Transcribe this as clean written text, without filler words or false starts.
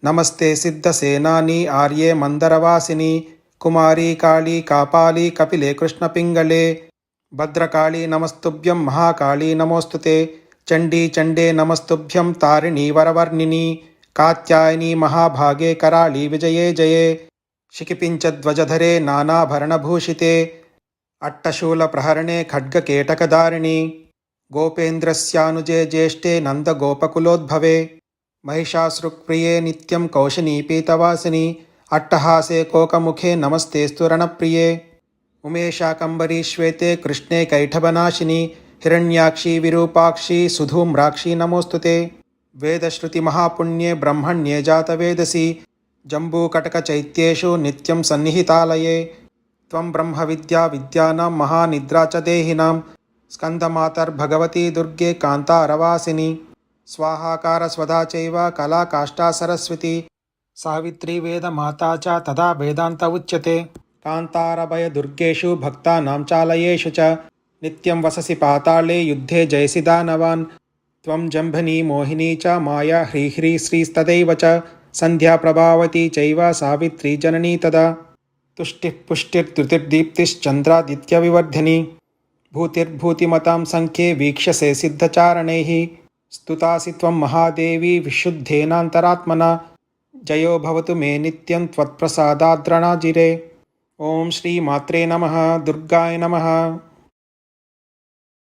नमस्ते सिद्धसेनानी आर्ये मंदरवासिनी कुमारी काली कापाली कपिले कृष्णपिंगले भद्रकाली नमस्तुभ्यं महाकाली नमोस्तुते चंडी चंडे नमस्तुभ्यं तारिणी वरवर्णिनी कात्यायनी महाभागे कराली विजये जये शिखिपिंचध्वजधरे नानाभरणभूषिते अट्टशूलप्रहरणे खड्गकेटकधारिणी गोपेन्द्रस्यानुजे ज्येष्ठे नन्दगोपकुलोद्भवे महिषासुरप्रिये नित्यं कौशनीपीतवासिनी अट्टहासे कोकमुखे नमस्तेस्तु रणप्रिये उमेशाकम्बरी श्वेते कृष्णे कैठभनाशिनी हिरण्याक्षी विरूपाक्षी सुधूम्राक्षी नमोस्तुते वेदश्रुतिमहापुण्ये ब्रह्मण्ये जातवेदसी जम्बूकटकचैत्येषु नित्यं सन्निहितालये त्वं ब्रह्मविद्या विद्यानां महानिद्रा च देहिनां स्कन्दमातर्भगवती दुर्गे कान्तारवासिनी स्वाहाकार स्वधा चैव कला काष्ठा सरस्वती सावित्री वेदमाता च तदा वेदान्त उच्यते कान्तारभय दुर्गेषु भक्तानां चालयेषु च नित्यं वससि पाताले युद्धे जयसि दानवान् त्वं जम्भनी मोहिनी च माया ह्रीह्री श्रीस्तदैव च सन्ध्या प्रभावती चैव सावित्री जननी तदा तुष्टिः पुष्टिर्धृतिर्दीप्तिश्चन्द्रादित्यविवर्धिनी भूतिर्भूतिमतां संख्ये वीक्ष्यसे सिद्धचारणैः स्तुतासि त्वं महादेवी विशुद्धेनान्तरात्मना जयो भवतु मे नित्यं त्वत्प्रसादाद्रणाजिरे। ओं श्रीमात्रे नमः। दुर्गाय नमः।